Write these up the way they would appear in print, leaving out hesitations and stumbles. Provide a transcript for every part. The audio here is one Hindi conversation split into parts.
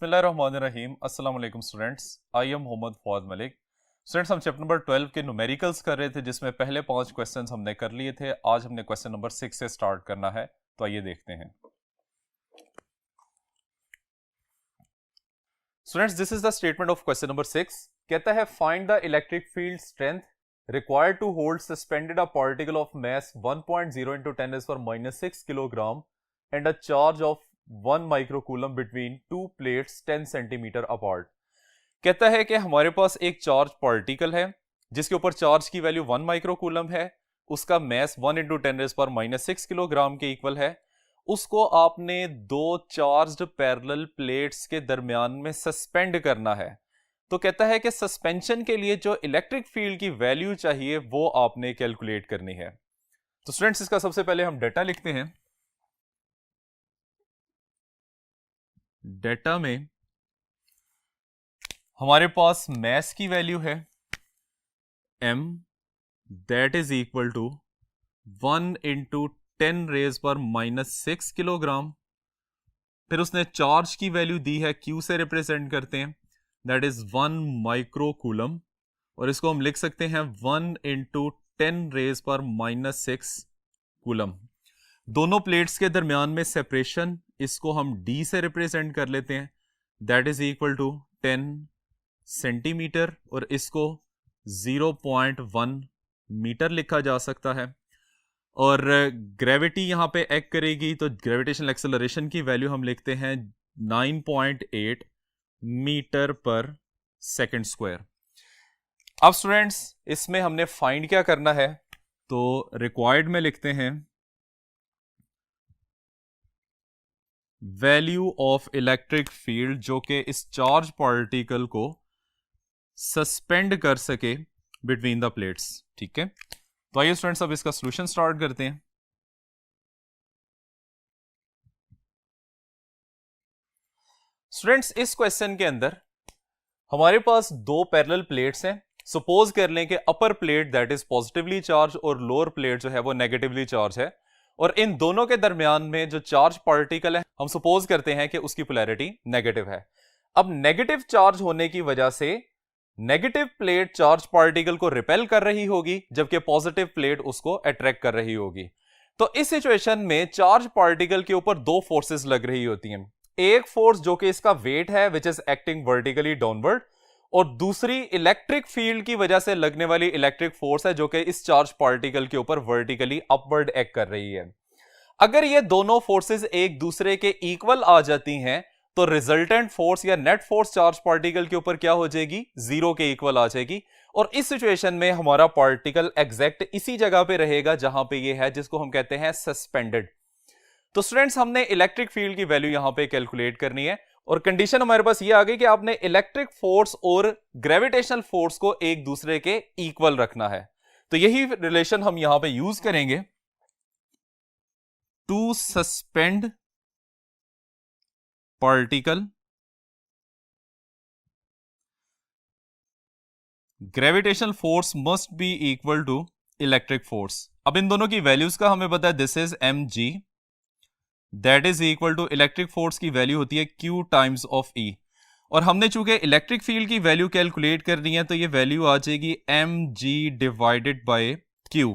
बिस्मिल्लाहिर्रहमानिर्रहीम। अस्सलाम वालेकुम students, I am Mohammad Fuad Malik. Students, हम चैप्टर नंबर 12 के न्यूमेरिकल्स कर रहे थे, जिसमें पहले 5 क्वेश्चंस हमने कर लिए थे। आज हमने क्वेश्चन नंबर 6 से स्टार्ट करना है, तो आइए देखते हैं। Students, this is the statement of question number 6। कहता है find the electric field strength required to hold suspended a particle of mass 1.0 into 10⁻⁻6 kilogram and a charge of 1 microcoulomb between two plates 10 centimetre apart. कहता है कि हमारे पास एक चार्ज पार्टिकल है जिसके ऊपर चार्ज की वैल्यू 1 माइक्रोकूलम है, उसका मास 1 into 10⁻⁻6 किलोग्राम के इक्वल है। उसको आपने दो चार्ज्ड पैरेलल प्लेट्स के दरमियान में सस्पेंड करना है। तो कहता है कि सस्पेंशन के लिए जो इलेक्ट्रिक फील्ड की वैल्यू चाहिए वो आपने कैलकुलेट करनी है। तो स्टूडेंट्स, इसका सबसे पहले हम डेटा लिखते हैं। डेटा में हमारे पास मास की वैल्यू है m, that is equal to 1 into 10⁻⁻6 kilogram. फिर उसने चार्ज की वैल्यू दी है, q से रिप्रेजेंट करते हैं, दैट इज 1 माइक्रोकूलम, और इसको हम लिख सकते हैं 1 into 10⁻⁻6 कूलम। दोनों प्लेट्स के दरमियान में सेपरेशन, इसको हम d से रिप्रेजेंट कर लेते हैं, that is equal to 10 centimetre, और इसको 0.1 मीटर लिखा जा सकता है। और ग्रेविटी यहां पे एक्ट करेगी, तो ग्रेविटेशनल एक्सेलरेशन की वैल्यू हम लिखते हैं 9.8 मीटर पर सेकंड स्क्वायर। अब स्टूडेंट्स, इसमें हमने फाइंड क्या करना है, तो रिक्वायर्ड में लिखते हैं वैल्यू ऑफ इलेक्ट्रिक फील्ड जो कि इस चार्ज पार्टिकल को सस्पेंड कर सके बिटवीन द प्लेट्स। ठीक है, तो आइए स्टूडेंट्स अब इसका सॉल्यूशन स्टार्ट करते हैं। स्टूडेंट्स, इस क्वेश्चन के अंदर हमारे पास दो पैरेलल प्लेट्स हैं। सपोज कर लें कि upper plate that is positively charge और लोअर प्लेट जो है वो नेगेटिवली चार्ज है, और इन दोनों के दरमियान में जो चार्ज पार्टिकल है हम सपोज करते हैं कि उसकी पोलैरिटी नेगेटिव है। अब नेगेटिव चार्ज होने की वजह से नेगेटिव प्लेट चार्ज पार्टिकल को रिपेल कर रही होगी, जबकि पॉजिटिव प्लेट उसको अट्रैक्ट कर रही होगी। तो इस सिचुएशन में चार्ज पार्टिकल के ऊपर दो फोर्सेस लग रही होती हैं। एक फोर्स जो कि इसका वेट है which is acting vertically downward, और दूसरी इलेक्ट्रिक फील्ड की वजह से लगने वाली इलेक्ट्रिक फोर्स है जो कि इस चार्ज पार्टिकल के ऊपर वर्टिकली अपवर्ड एक्ट कर रही है। अगर ये दोनों फोर्सेस एक दूसरे के इक्वल आ जाती हैं तो रिजल्टेंट फोर्स या नेट फोर्स चार्ज पार्टिकल के ऊपर क्या हो जाएगी, जीरो के इक्वल आ जाएगी। और इस सिचुएशन में हमारा पार्टिकल एग्जैक्ट इसी जगह पे रहेगा जहां पे ये है, जिसको हम कहते हैं सस्पेंडेड। तो स्टूडेंट्स, हमने इलेक्ट्रिक फील्ड की वैल्यू यहां पे कैलकुलेट करनी है, और कंडीशन हमारे पास ये आ गई कि आपने इलेक्ट्रिक फोर्स और ग्रेविटेशनल फोर्स को एक दूसरे के इक्वल रखना है। तो यही रिलेशन हम यहां पे यूज करेंगे to suspend particle gravitational force must be equal to electric force. अब इन दोनों की वैल्यूज का हमें पता है, this is mg, that is equal to electric force की वैल्यू होती है q टाइम्स ऑफ e, और हमने चूंकि इलेक्ट्रिक फील्ड की वैल्यू कैलकुलेट करनी है तो ये वैल्यू आ जाएगी mg डिवाइडेड बाय q।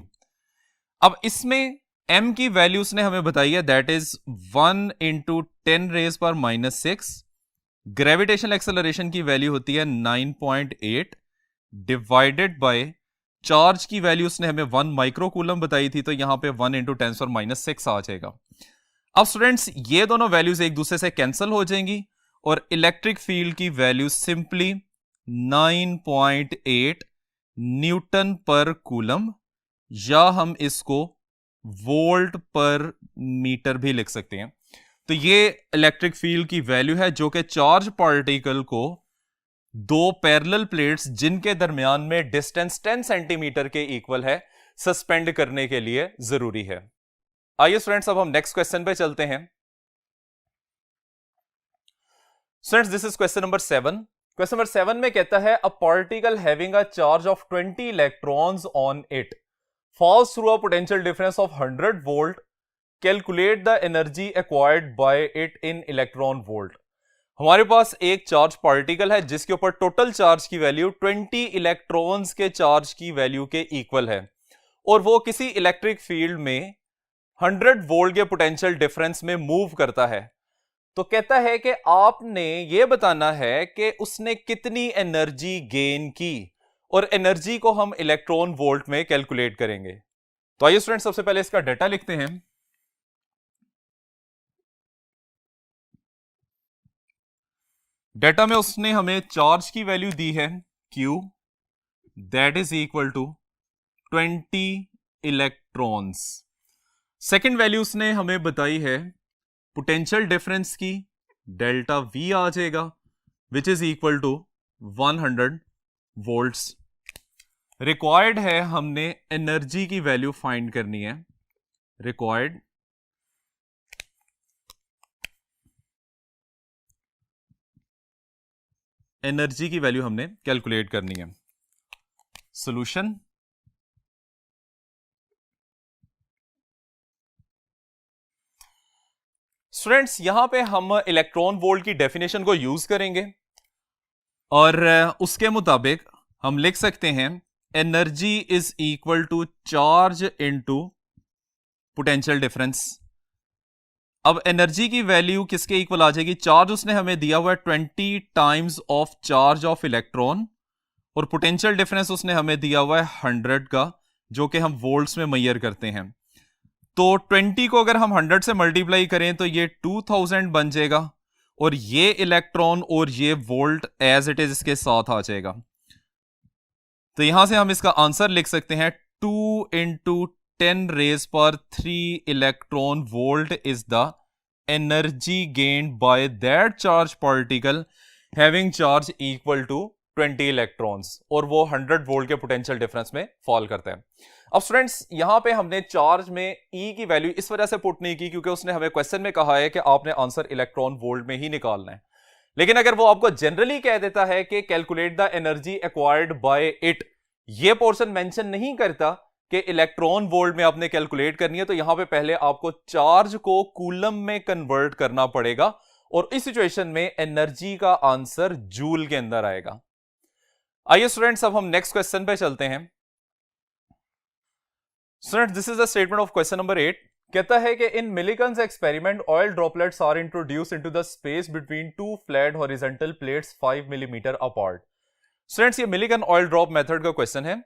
अब इसमें m की वैल्यू उसने हमें बताई है, that is 1 into 10⁻⁻6। Gravitational acceleration की वैल्यू होती है 9.8 डिवाइडेड बाय चार्ज की वैल्यू उसने हमें 1 माइक्रोकूलम बताई थी, तो यहां पे 1 into 10⁻6 आ जाएगा। अब स्टूडेंट्स, ये दोनों वैल्यूज एक दूसरे से कैंसिल हो जाएंगी और इलेक्ट्रिक फील्ड की वैल्यू सिंपली 9.8 न्यूटन पर कूलम, या हम इसको वोल्ट पर मीटर भी लिख सकते हैं। तो ये इलेक्ट्रिक फील्ड की वैल्यू है जो कि चार्ज पार्टिकल को दो पैरेलल प्लेट्स जिनके दरमियान में डिस्टेंस 10 सेंटीमीटर के इक्वल है सस्पेंड करने के लिए जरूरी है। आइए स्टूडेंट्स, अब हम नेक्स्ट क्वेश्चन पे चलते हैं। Students, this is question number 7। Question number 7 में कहता है a particle having a charge of 20 electrons on it falls through a potential difference of 100 volt. Calculate the energy acquired by it in electron volt. हमारे पास एक चार्ज पार्टिकल है जिसके ऊपर टोटल चार्ज की वैल्यू 20 इलेक्ट्रॉन्स के चार्ज की वैल्यू के इक्वल है और वो किसी इलेक्ट्रिक फील्ड में 100 वोल्ट के पोटेंशियल डिफरेंस में मूव करता है। तो कहता है कि आपने ये बताना है कि उसने कितनी एनर्जी गेन की और एनर्जी को हम इलेक्ट्रॉन वोल्ट में कैलकुलेट करेंगे। तो आइए स्टूडेंट सबसे पहले इसका डाटा लिखते हैं। डाटा में उसने हमें चार्ज की वैल्यू दी है Q, that is equal to 20 electrons. Second value उसने हमें बताई है पोटेंशियल डिफरेंस की, डेल्टा V आ जाएगा which is equal to 100 volts. Required है हमने एनर्जी की वैल्यू फाइंड करनी है। रिक्वायर्ड एनर्जी की वैल्यू हमने कैलकुलेट करनी है। सॉल्यूशन स्टूडेंट्स यहां पे हम इलेक्ट्रॉन वोल्ट की डेफिनेशन को यूज करेंगे और उसके मुताबिक हम लिख सकते हैं energy is equal to charge into potential difference. अब एनर्जी की वैल्यू किसके इक्वल आ जाएगी? चार्ज उसने हमें दिया हुआ है 20 times of charge of electron और पोटेंशियल डिफरेंस उसने हमें दिया हुआ है 100 का, जो कि हम वोल्ट्स में मेजर करते हैं। तो 20 को अगर हम 100 से मल्टीप्लाई करें तो ये 2000 बन जाएगा और ये इलेक्ट्रॉन और ये वोल्ट एज इट इज इसके साथ आ जाएगा। तो यहां से हम इसका आंसर लिख सकते हैं 2 इंटू 10 रेज पर 3 electron volt is the energy gained by that charge particle having charge equal to 20 electrons, और वो 100 वोल्ट के पोटेंशियल डिफरेंस में फॉल करता है। अब स्टूडेंट्स यहां पे हमने चार्ज में E की वैल्यू इस वजह से पुट नहीं की क्योंकि उसने हमें क्वेश्चन में कहा है कि आपने आंसर इलेक्ट्रॉन वोल्ट में ही निकालना है। लेकिन अगर वो आपको जनरली कह देता है कि calculate the energy acquired by it, ये पोर्शन मेंशन नहीं करता कि इलेक्ट्रॉन वोल्ट में आपने कैलकुलेट करनी है, तो यहां पे पहले आपको चार्ज को कूलम में कन्वर्ट करना पड़ेगा और इस सिचुएशन में एनर्जी का आंसर जूल के अंदर आएगा। आइए स्टूडेंट्स अब हम नेक्स्ट क्वेश्चन पे चलते हैं। Students this is the statement of question number 8। कहता है कि in Millikan's experiment oil droplets are introduced into the space between two flat horizontal plates 5 millimetre apart. Students ये मिलिकन ऑयल ड्रॉप मेथड का क्वेश्चन है।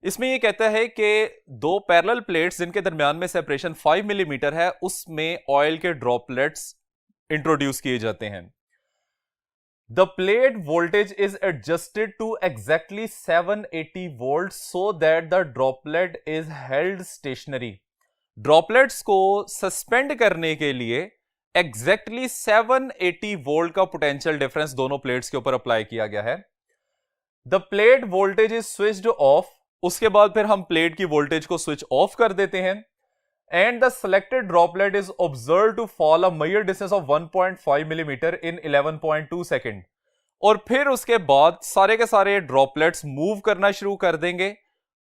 इसमें ये कहता है कि दो पैरेलल प्लेट्स जिनके दरमियान में सेपरेशन 5 मिलीमीटर है उसमें ऑयल के ड्रॉपलेट्स इंट्रोड्यूस किए जाते हैं। The plate voltage is adjusted to exactly 780 volts so that the droplet is held stationary. Droplets को सस्पेंड करने के लिए एग्जैक्टली 780 वोल्ट का पोटेंशियल डिफरेंस दोनों प्लेट्स के ऊपर अप्लाई किया गया है। The plate voltage is switched off, उसके बाद फिर हम प्लेट की वोल्टेज को स्विच ऑफ कर देते हैं and the selected droplet is observed to fall a measured distance of 1.5 millimeter in 11.2 second. और फिर उसके बाद सारे के सारे ड्रॉपलेट्स मूव करना शुरू कर देंगे।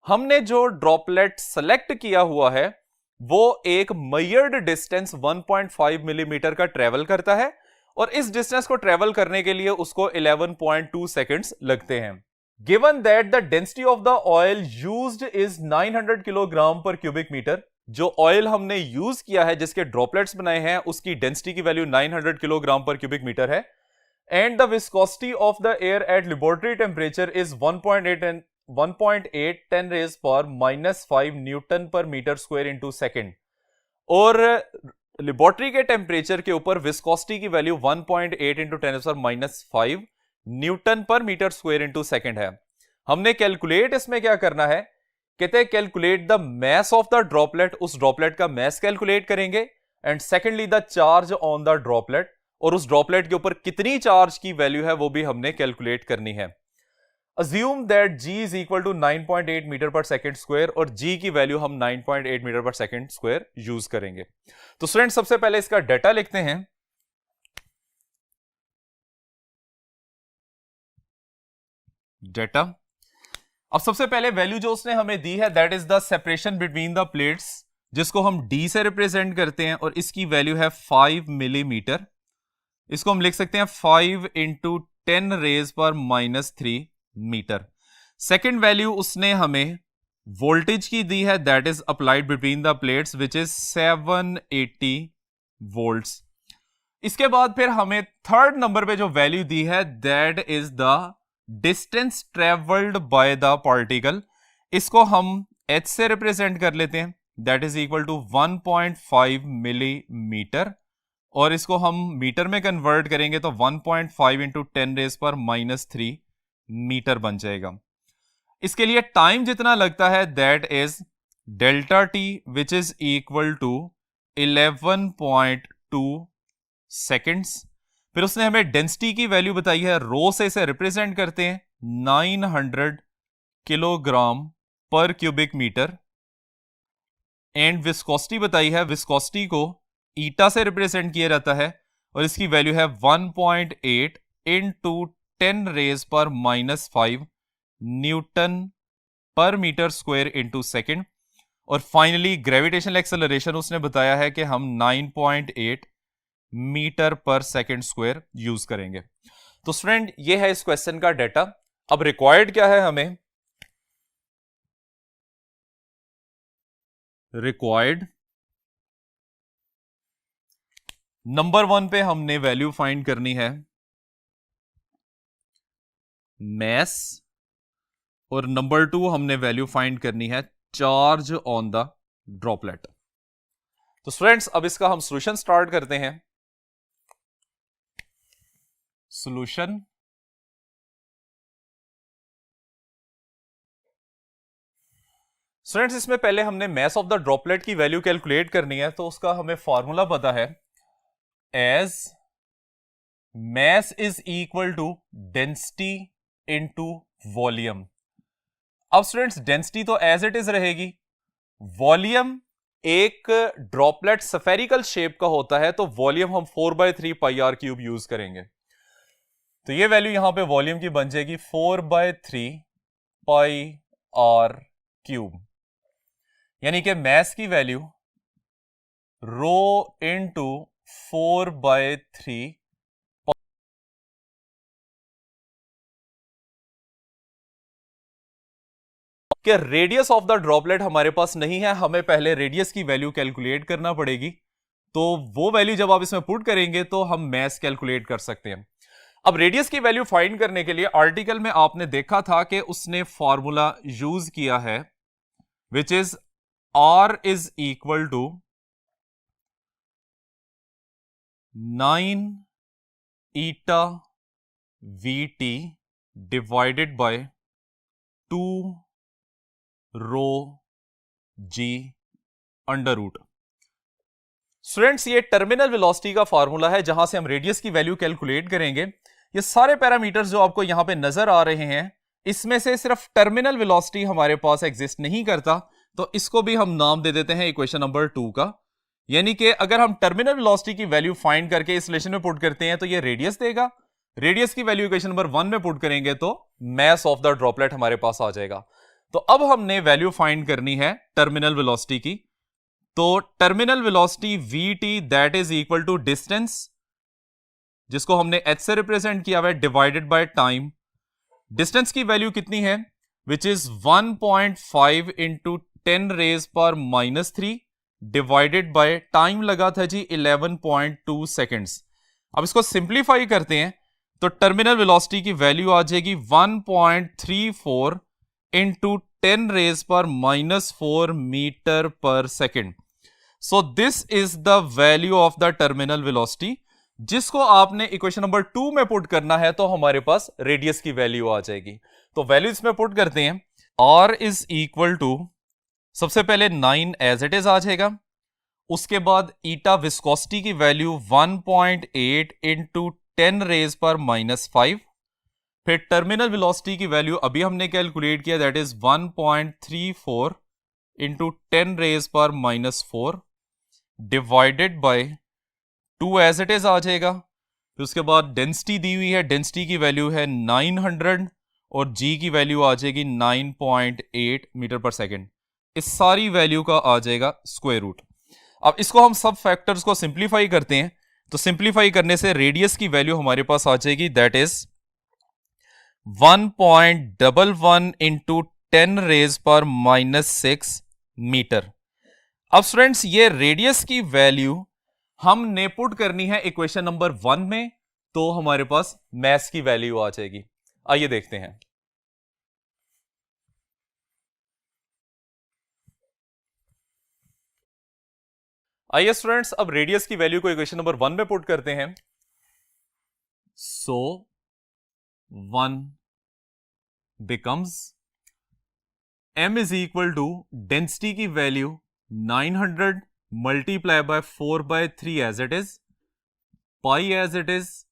हमने जो ड्रॉपलेट सेलेक्ट किया हुआ है वो एक मेजर्ड डिस्टेंस 1.5 मिलीमीटर का ट्रेवल करता है और इस डिस्टेंस को ट्रेवल करने के लिए उसको 11.2 सेकेंड्स लगते हैं। Given that the density of the oil used is 900 kilogram per cubic metre, जो ऑयल हमने यूज किया है जिसके ड्रॉपलेट्स बनाए हैं उसकी डेंसिटी की value 900 kilogram per cubic metre है, and the viscosity of the air at laboratory temperature is 1.8 10 raise पर -5 newton per metre square into second, और लेबोरेटरी के टेम्परेचर के ऊपर विस्कोसिटी की वैल्यू 1.8 इंटू 10 पर -5 newton per metre square into second है। हमने कैलकुलेट इसमें क्या करना है, कहते हैं calculate the mess of the droplet, उस ड्रॉपलेट का मैस कैलकुलेट करेंगे, and secondly the charge on the droplet, और उस ड्रॉपलेट के ऊपर कितनी चार्ज की वैल्यू है वो भी हमने कैलकुलेट करनी है। Assume that G is equal to 9.8 metre per second square, और G की वैल्यू हम 9.8 metre per second square use करेंगे। तो स्टूडेंट सबसे पहले इसका डाटा लिखते हैं। डाटा, अब सबसे पहले वैल्यू जो उसने हमें दी है that is the separation between the plates, जिसको हम D से रिप्रेजेंट करते हैं, और इसकी वैल्यू है 5 मिलीमीटर। इसको हम लिख सकते हैं 5 इंटू 10 रेज पर -3 मीटर। सेकेंड वैल्यू उसने हमें वोल्टेज की दी है, that is applied between the plates which is 780 volts. इसके बाद फिर हमें थर्ड नंबर पे जो वैल्यू दी है that is the distance travelled by the particle. इसको हम h से रिप्रेजेंट कर लेते हैं, that is equal to 1.5 millimetre, और इसको हम मीटर में कन्वर्ट करेंगे तो 1.5 इंटू 10 रेज पर -3 मीटर बन जाएगा। इसके लिए टाइम जितना लगता है that is delta T which is equal to 11.2 seconds. फिर उसने हमें डेंसिटी की वैल्यू बताई है, रो से इसे रिप्रेजेंट करते हैं 900 kilogram per cubic metre, and viscosity बताई है, विस्कोसिटी को ईटा से रिप्रेजेंट किया जाता है और इसकी वैल्यू है 1.8 इंटू 10 रेज पर -5 newton per metre square into second. और फाइनली ग्रेविटेशनल एक्सेलरेशन उसने बताया है कि हम 9.8 metre per second square use करेंगे। तो स्टूडेंट ये है इस क्वेश्चन का डेटा। अब रिक्वायर्ड क्या है हमें? रिक्वायर्ड नंबर 1 पे हमने वैल्यू फाइंड करनी है मैस, और नंबर 2 हमने वैल्यू फाइंड करनी है चार्ज ऑन द ड्रॉपलेट। तो स्टूडेंट्स अब इसका हम सॉल्यूशन स्टार्ट करते हैं। सॉल्यूशन स्टूडेंट्स इसमें पहले हमने मैस ऑफ द ड्रॉपलेट की वैल्यू कैलकुलेट करनी है, तो उसका हमें फॉर्मूला पता है, as mass is equal to density into volume। अब स्टूडेंट्स डेंसिटी तो एज इट इज रहेगी, वॉल्यूम एक ड्रॉपलेट स्फेरिकल शेप का होता है, तो वॉल्यूम हम 4/3 पाई आर क्यूब यूज करेंगे। तो ये वैल्यू यहां पे वॉल्यूम की बन जाएगी 4/3 पाई आर क्यूब, यानी कि मैस की वैल्यू रो इंटू 4/3 कि रेडियस ऑफ द ड्रॉपलेट हमारे पास नहीं है, हमें पहले रेडियस की वैल्यू कैलकुलेट करना पड़ेगी। तो वो वैल्यू जब आप इसमें पुट करेंगे तो हम मैस कैलकुलेट कर सकते हैं। अब रेडियस की वैल्यू फाइंड करने के लिए आर्टिकल में आपने देखा था कि उसने फॉर्मूला यूज किया है which is r is equal to 9 eta V divided by 2 rho G under root. Students ये टर्मिनल वेलोसिटी का फॉर्मूला है जहां से हम रेडियस की वैल्यू कैलकुलेट करेंगे। ये सारे पैरामीटर्स जो आपको यहां पे नजर आ रहे हैं, इसमें से सिर्फ टर्मिनल वेलोसिटी हमारे पास एग्जिस्ट नहीं करता, तो इसको भी हम नाम दे देते हैं इक्वेशन नंबर 2 का। यानी कि अगर हम टर्मिनल वेलोसिटी की वैल्यू फाइंड करके इस रिलेशन में पुट करते हैं तो ये रेडियस देगा, रेडियस की वैल्यू इक्वेशन नंबर 1 में पुट करेंगे तो मैस ऑफ द ड्रॉपलेट हमारे पास आ जाएगा। तो अब हमने वैल्यू फाइंड करनी है टर्मिनल वेलोसिटी की। तो terminal velocity vt that is equal to distance, जिसको हमने h से रिप्रेजेंट किया हुआ है, डिवाइडेड बाय टाइम। डिस्टेंस की वैल्यू कितनी है, विच इज 1.5 इंटू 10 रेज पर -3 डिवाइडेड बाय टाइम लगा था जी 11.2 सेकेंड्स। अब इसको सिंप्लीफाई करते हैं तो टर्मिनल वेलोसिटी की वैल्यू आ जाएगी 1.34 इंटू 10 रेज पर -4 metre per second. So this is the value of the terminal velocity, जिसको आपने इक्वेशन नंबर 2 में पुट करना है तो हमारे पास रेडियस की वैल्यू आ जाएगी। तो वैल्यू इसमें पुट करते हैं, r इज इक्वल टू सबसे पहले 9 एज इट इज आ जाएगा, उसके बाद ईटा विस्कोसिटी की वैल्यू 1.8 इंटू 10 रेज पर -5, फिर टर्मिनल वेलोसिटी की वैल्यू अभी हमने कैलकुलेट किया दैट इज 1.34 इंटू 10 रेज पर -4 divided by 2 as it is आ जाएगा। फिर उसके बाद डेंसिटी दी हुई है, डेंसिटी की वैल्यू है 900 और जी की वैल्यू आ जाएगी 9.8 मीटर पर सेकेंड। इस सारी वैल्यू का आ जाएगा स्क्वायर रूट। अब इसको हम सब फैक्टर्स को सिंप्लीफाई करते हैं तो सिंप्लीफाई करने से रेडियस की वैल्यू हमारे पास आ जाएगी, दैट इज 1.11 इंटू 10⁻⁻6 मीटर। अब स्टूडेंट्स ये रेडियस की वैल्यू हमने पुट करनी है इक्वेशन नंबर 1 में, तो हमारे पास मैस की वैल्यू आ जाएगी। आइए देखते हैं। आइए स्टूडेंट्स अब रेडियस की वैल्यू को इक्वेशन नंबर 1 में पुट करते हैं। So 1 becomes m is equal to density की value 900 multiply by 4/3 as it is, pi as it is,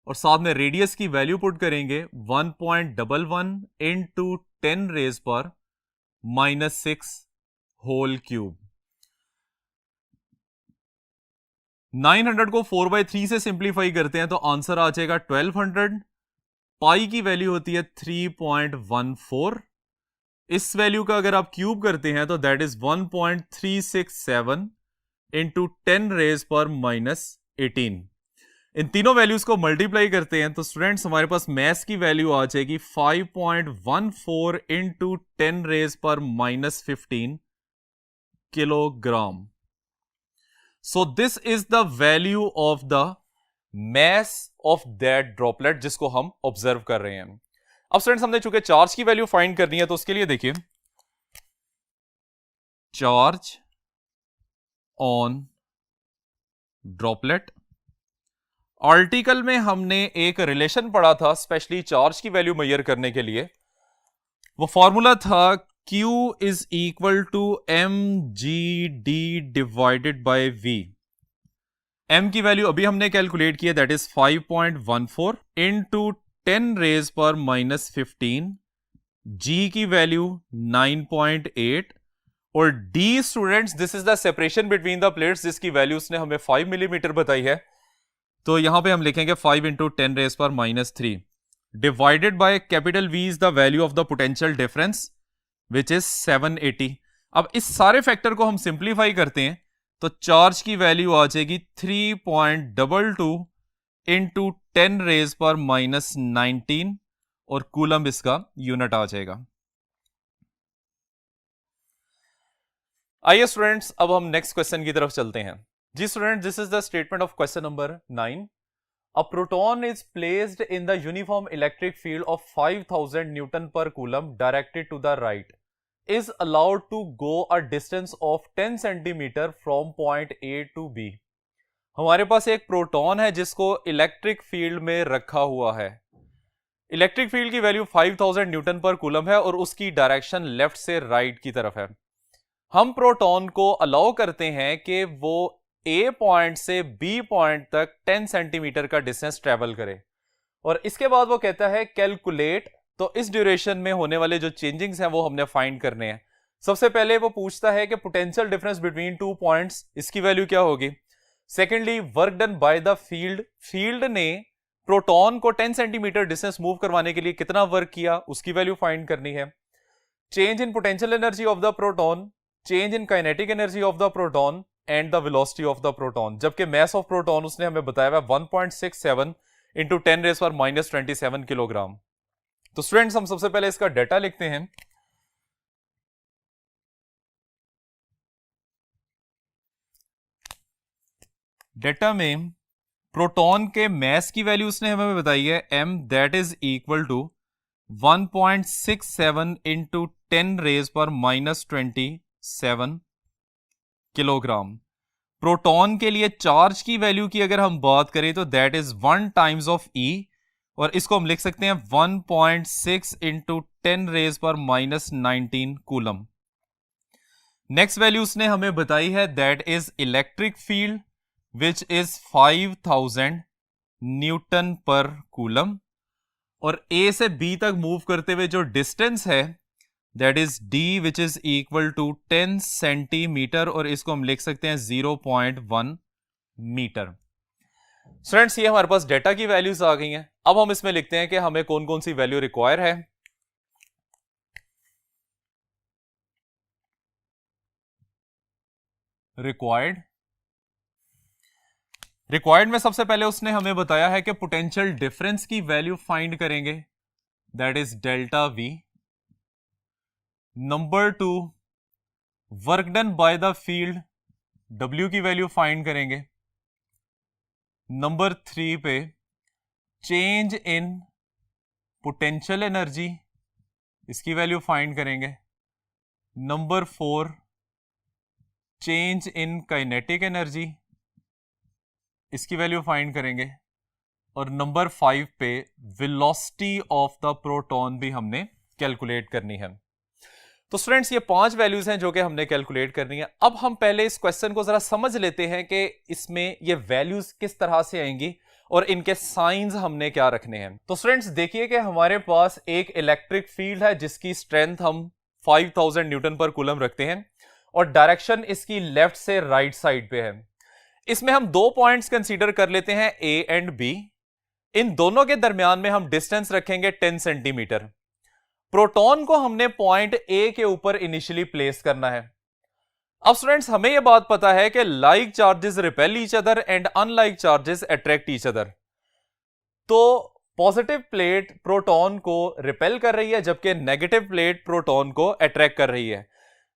और साथ में रेडियस की वैल्यू पुट करेंगे 1.11 इंटू 10⁻⁻6 होल क्यूब। 900 को 4/3 से सिंप्लीफाई करते हैं तो आंसर आ जाएगा 1200। पाई की वैल्यू होती है 3.14। इस वैल्यू का अगर आप क्यूब करते हैं तो दैट इज 1.367 इंटू 10⁻⁻18। इन तीनों वैल्यूज को मल्टीप्लाई करते हैं तो स्टूडेंट्स हमारे पास मैस की वैल्यू आ जाएगी 5.14 into 10⁻⁻15 kilogram. So this is the value of the mass of that droplet जिसको हम ऑब्जर्व कर रहे हैं। अब स्टूडेंट्स हमने चूंकि चार्ज की वैल्यू फाइंड करनी है तो उसके लिए देखिए, चार्ज ऑन ड्रॉपलेट। आर्टिकल में हमने एक रिलेशन पढ़ा था स्पेशली चार्ज की वैल्यू मेजर करने के लिए। वो फॉर्मूला था Q is equal to mgd divided by v। m की वैल्यू अभी हमने कैलकुलेट किया, दैट इज 5.14 इंटू 10⁻⁻15। g की वैल्यू 9.8 और d students this is the separation between the plates जिसकी वैल्यू उसने हमें 5 मिलीमीटर बताई है। तो यहां पे हम लिखेंगे 5 into 10⁻⁻3 divided by capital V is the value of the potential difference which is 780। अब इस सारे फैक्टर को हम सिंप्लीफाई करते हैं तो चार्ज की वैल्यू आ जाएगी 3.22 इंटू 10⁻⁻19 और कूलम इसका यूनिट आ जाएगा। आइए स्टूडेंट्स अब हम नेक्स्ट क्वेश्चन की तरफ चलते हैं। जी student, this is the statement of question number 9। A proton is placed in the uniform electric field of 5000 Newton per Coulomb directed to the right, is allowed to go a distance of 10 centimeter from point A to B। हमारे पास एक प्रोटॉन है जिसको इलेक्ट्रिक फील्ड में रखा हुआ है। इलेक्ट्रिक फील्ड की वैल्यू 5000 न्यूटन पर कूलम है और उसकी डायरेक्शन लेफ्ट से राइट की तरफ है। हम प्रोटॉन को अलाउ करते हैं कि वो ए पॉइंट से बी पॉइंट तक 10 सेंटीमीटर का डिस्टेंस ट्रेवल करे और इसके बाद वो कहता है कैलकुलेट। तो इस ड्यूरेशन में होने वाले जो चेंजिंग्स हैं वो हमने फाइंड करने हैं। सबसे पहले वो पूछता है कि potential difference between two points, इसकी वैल्यू क्या होगी। Secondly work done by the field, field ने प्रोटॉन को 10 सेंटीमीटर डिस्टेंस मूव करवाने के लिए कितना वर्क किया, उसकी वैल्यू फाइंड करनी है। Change in potential energy of the proton, change in kinetic energy of the proton and the velocity of the proton. जबकि मैस ऑफ प्रोटॉन उसने हमें बताया है 1.67 इंटू 10⁻⁻27 किलोग्राम। तो स्टूडेंट्स हम सबसे पहले इसका डेटा लिखते हैं। डेटा में प्रोटॉन के मैस की वैल्यू उसने हमें बताई है m, that is equal to 1.67 into 10⁻⁻27 kilogram. Proton के लिए चार्ज की वैल्यू की अगर हम बात करें तो that is 1 times of E और इसको हम लिख सकते हैं 1.6 इंटू 10⁻⁻19 कूलम। नेक्स्ट वैल्यू उसने हमें बताई है that is electric field which is 5000 newton पर कूलम और A से B तक मूव करते हुए जो डिस्टेंस है that is D which is equal to 10 centimetre और इसको हम लिख सकते हैं 0.1 मीटर। स्टूडेंट्स ये हमारे पास डेटा की वैल्यूज आ गई हैं। अब हम इसमें लिखते हैं कि हमें कौन कौन सी वैल्यू रिक्वायर है। रिक्वायर्ड रिक्वायर्ड में सबसे पहले उसने हमें बताया है कि पोटेंशियल डिफरेंस की वैल्यू फाइंड करेंगे, that is delta we. Number 2, work done by the field, W की वैल्यू फाइंड करेंगे। नंबर 3 पे चेंज इन पोटेंशियल एनर्जी, इसकी वैल्यू फाइंड करेंगे। Number 4 change in kinetic energy, इसकी वैल्यू फाइंड करेंगे। और नंबर 5 पे वेलोसिटी ऑफ द प्रोटॉन भी हमने कैलकुलेट करनी है। तो स्टूडेंट्स, ये 5 वैल्यूज हैं जो कि हमने कैलकुलेट करनी है। अब हम पहले इस क्वेश्चन को जरा समझ लेते हैं कि इसमें ये वैल्यूज किस तरह से आएंगी और इनके साइंस हमने क्या रखने हैं। तो स्टूडेंट्स देखिए कि हमारे पास एक इलेक्ट्रिक फील्ड है जिसकी स्ट्रेंथ हम 5000 न्यूटन पर कूलम रखते हैं और डायरेक्शन इसकी लेफ्ट से राइट साइड पे है। इसमें हम 2 पॉइंट्स कंसीडर कर लेते हैं, ए एंड बी। इन दोनों के दरमियान में हम डिस्टेंस रखेंगे 10 सेंटीमीटर। प्रोटॉन को हमने पॉइंट ए के ऊपर इनिशियली प्लेस करना है। अब स्टूडेंट्स हमें यह बात पता है कि like charges repel each other and unlike charges attract each other. तो पॉजिटिव प्लेट प्रोटॉन को रिपेल कर रही है जबकि नेगेटिव प्लेट प्रोटॉन को अट्रैक्ट कर रही है,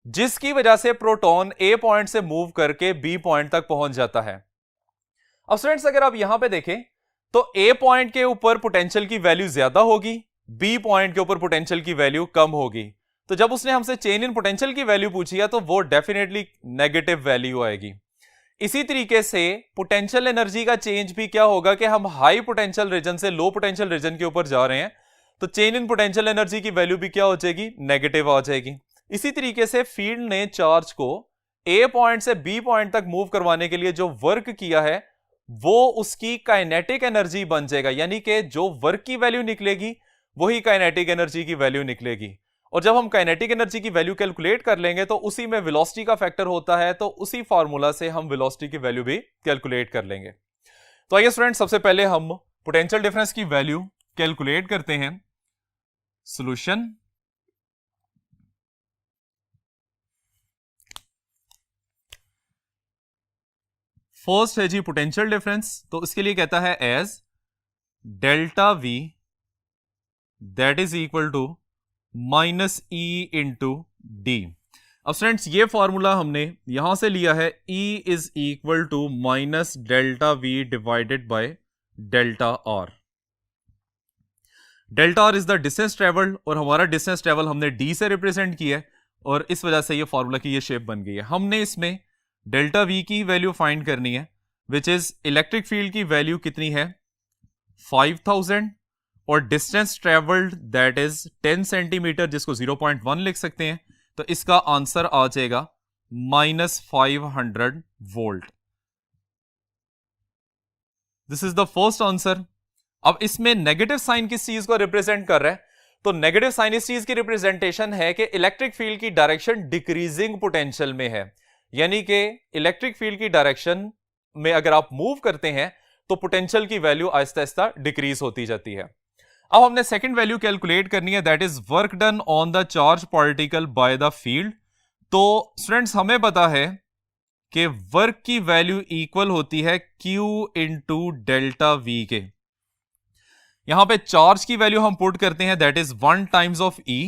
जिसकी वजह से प्रोटॉन ए पॉइंट से मूव करके बी पॉइंट तक पहुंच जाता है। अब स्टूडेंट्स अगर आप यहां पे देखें तो ए पॉइंट के ऊपर पोटेंशियल की वैल्यू ज्यादा होगी, बी पॉइंट के ऊपर पोटेंशियल की वैल्यू कम होगी। तो जब उसने हमसे चेंज इन पोटेंशियल की वैल्यू पूछी है तो वो डेफिनेटली नेगेटिव वैल्यू आएगी। इसी तरीके से पोटेंशियल एनर्जी का चेंज भी क्या होगा कि हम हाई पोटेंशियल रीजन से लो पोटेंशियल रीजन के ऊपर जा रहे हैं, तो चेंज इन पोटेंशियल एनर्जी की वैल्यू भी क्या हो जाएगी, नेगेटिव आ जाएगी। इसी तरीके से फील्ड ने चार्ज को ए पॉइंट से बी पॉइंट तक मूव करवाने के लिए जो वर्क किया है वो उसकी काइनेटिक एनर्जी बन जाएगा, यानी कि जो वर्क की वैल्यू निकलेगी वही काइनेटिक एनर्जी की वैल्यू निकलेगी। और जब हम काइनेटिक एनर्जी की वैल्यू कैलकुलेट कर लेंगे तो उसी में वेलोसिटी का फैक्टर होता है, तो उसी फार्मूला से हम वेलोसिटी की वैल्यू भी कैलकुलेट कर लेंगे। तो आइए स्टूडेंट सबसे पहले हम पोटेंशियल डिफरेंस की वैल्यू कैलकुलेट करते हैं। सॉल्यूशन, फर्स्ट है जी पोटेंशियल डिफरेंस, तो इसके लिए कहता है as delta V that is equal to minus E into D. अब स्टूडेंट्स ये फॉर्मूला हमने यहां से लिया है, E is equal to minus delta V divided by delta R. Delta R is the distance travelled और हमारा डिस्टेंस ट्रेवल हमने डी से रिप्रेजेंट किया है और इस वजह से ये फॉर्मूला की ये शेप बन गई है। हमने इसमें डेल्टा वी की वैल्यू फाइंड करनी है, विच इज इलेक्ट्रिक फील्ड की वैल्यू कितनी है 5000 और distance travelled that is 10 centimetre, जिसको 0.1 लिख सकते हैं। तो इसका आंसर आ जाएगा -500 volt. This is the first answer. अब इसमें नेगेटिव साइन किस चीज को रिप्रेजेंट कर रहा है, तो नेगेटिव साइन इस चीज की रिप्रेजेंटेशन है कि इलेक्ट्रिक फील्ड की डायरेक्शन डिक्रीजिंग पोटेंशियल में है, यानी कि इलेक्ट्रिक फील्ड की डायरेक्शन में अगर आप मूव करते हैं तो पोटेंशियल की वैल्यू आहिस्ता आहिस्ता डिक्रीज होती जाती है। अब हमने सेकंड वैल्यू कैलकुलेट करनी है, that is work done on the charge particle by the field. तो स्टूडेंट्स हमें पता है कि वर्क की वैल्यू इक्वल होती है Q इंटू डेल्टा वी के। यहां पे चार्ज की वैल्यू हम पुट करते हैं, that is 1 times of E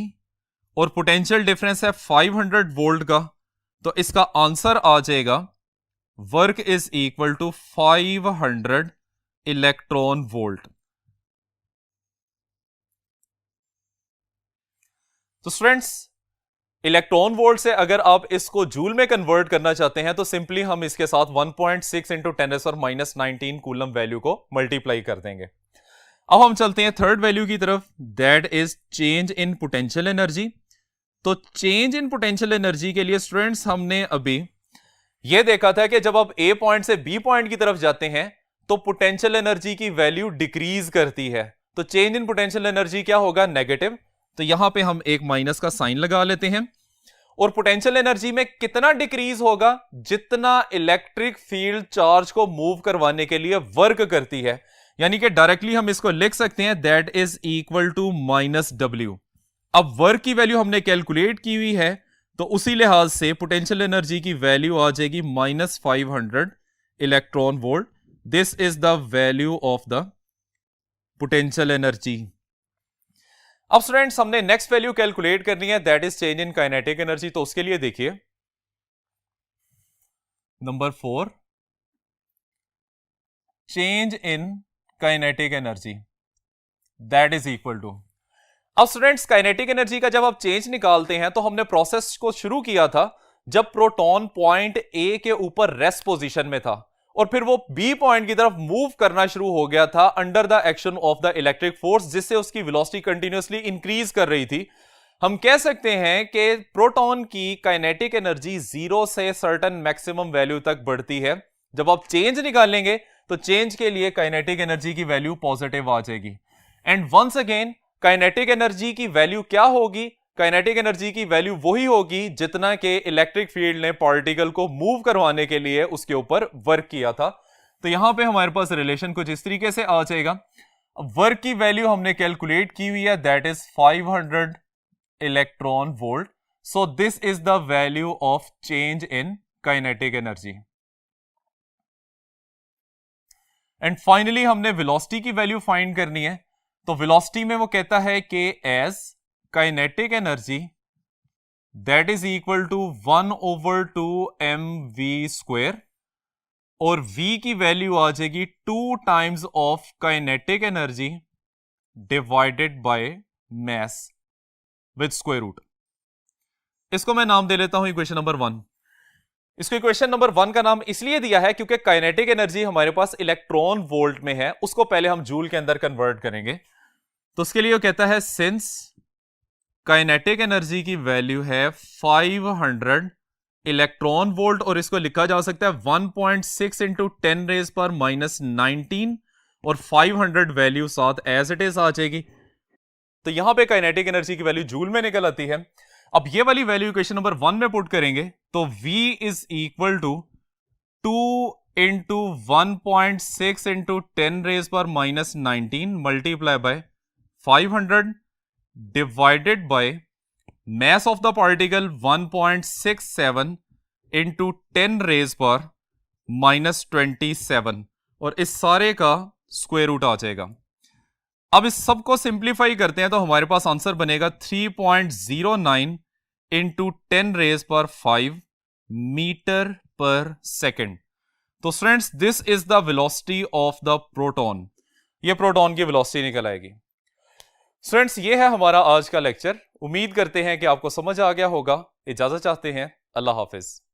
और पोटेंशियल डिफरेंस है 500 वोल्ट का। तो इसका आंसर आ जाएगा work is equal to 500 electron volt. तो स्टूडेंट्स इलेक्ट्रॉन वोल्ट से अगर आप इसको जूल में कन्वर्ट करना चाहते हैं तो सिंपली हम इसके साथ 1.6 इंटू 10⁻⁻19 कूलम वैल्यू को मल्टीप्लाई कर देंगे। अब हम चलते हैं थर्ड वैल्यू की तरफ, that is change in potential energy. तो चेंज इन पोटेंशियल एनर्जी के लिए स्टूडेंट्स हमने अभी यह देखा था कि जब आप ए पॉइंट से बी पॉइंट की तरफ जाते हैं तो पोटेंशियल एनर्जी की वैल्यू डिक्रीज करती है। तो चेंज इन पोटेंशियल एनर्जी क्या होगा, नेगेटिव। तो यहां पे हम एक माइनस का साइन लगा लेते हैं। और पोटेंशियल एनर्जी में कितना डिक्रीज होगा, जितना इलेक्ट्रिक फील्ड चार्ज को मूव करवाने के लिए वर्क करती है, यानी कि डायरेक्टली हम इसको लिख सकते हैं that is equal to -W। अब वर्क की वैल्यू हमने कैलकुलेट की हुई है तो उसी लिहाज से पोटेंशियल एनर्जी की वैल्यू आ जाएगी -500 electron volt, this is the value of the potential energy. अब स्टूडेंट्स हमने नेक्स्ट वैल्यू कैलकुलेट करनी है, that is change in kinetic energy. तो उसके लिए देखिए number 4, change in kinetic energy that is equal to. अब स्टूडेंट्स काइनेटिक एनर्जी का जब आप चेंज निकालते हैं तो हमने प्रोसेस को शुरू किया था जब प्रोटॉन पॉइंट ए के ऊपर रेस्ट पोजीशन में था और फिर वो बी पॉइंट की तरफ मूव करना शुरू हो गया था under the action of the electric force, जिससे उसकी वेलोसिटी कंटिन्यूअसली इंक्रीज कर रही थी। हम कह सकते हैं कि प्रोटॉन की काइनेटिक एनर्जी 0 से सर्टेन मैक्सिमम वैल्यू तक बढ़ती है। जब आप चेंज निकालेंगे तो चेंज के लिए काइनेटिक एनर्जी की वैल्यू पॉजिटिव आ जाएगी। And once again kinetic energy की वैल्यू क्या होगी? काइनेटिक एनर्जी की वैल्यू वही होगी जितना के इलेक्ट्रिक फील्ड ने पार्टिकल को मूव करवाने के लिए उसके ऊपर वर्क किया था। तो यहां पे हमारे पास रिलेशन कुछ इस तरीके से आ जाएगा। वर्क की वैल्यू हमने कैलकुलेट की हुई है, that is 500 electron volt. So this is the value of change in kinetic energy. And finally हमने वेलोसिटी की वैल्यू फाइंड करनी है। तो वेलोसिटी में वो कहता है कि as kinetic energy that is equal to 1/2mv², और v की वैल्यू आ जाएगी 2 times of kinetic energy divided by mass with square root. इसको मैं नाम दे लेता हूं इक्वेशन नंबर 1। इसको इक्वेशन नंबर 1 का नाम इसलिए दिया है क्योंकि काइनेटिक एनर्जी हमारे पास इलेक्ट्रॉन वोल्ट में है, उसको पहले हम जूल के अंदर कन्वर्ट करेंगे। तो उसके लिए वो कहता है सिंस काइनेटिक एनर्जी की वैल्यू है 500 इलेक्ट्रॉन वोल्ट, और इसको लिखा जा सकता है 1.6 इंटू 10⁻⁻19, और 500 वैल्यू साथ एज इट इज आ जाएगी। तो यहां पे काइनेटिक एनर्जी की वैल्यू जूल में निकल आती है। अब ये वाली वैल्यू इक्वेशन नंबर 1 में पुट करेंगे तो V is equal to 2 into 1.6 into 10⁻⁻19 multiply by 500 divided by mass of the particle 1.67 into 10⁻⁻27, और इस सारे का स्क्वायर रूट आ जाएगा। अब इस सब को सिंप्लीफाई करते हैं तो हमारे पास आंसर बनेगा 3.09 into 10⁻⁵ मीटर पर सेकेंड। तो students this is the velocity of the proton. ये प्रोटॉन की वेलोसिटी निकल आएगी। स्टूडेंट्स ये है हमारा आज का लेक्चर। उम्मीद करते हैं कि आपको समझ आ गया होगा। इजाजत चाहते हैं, अल्लाह हाफिज।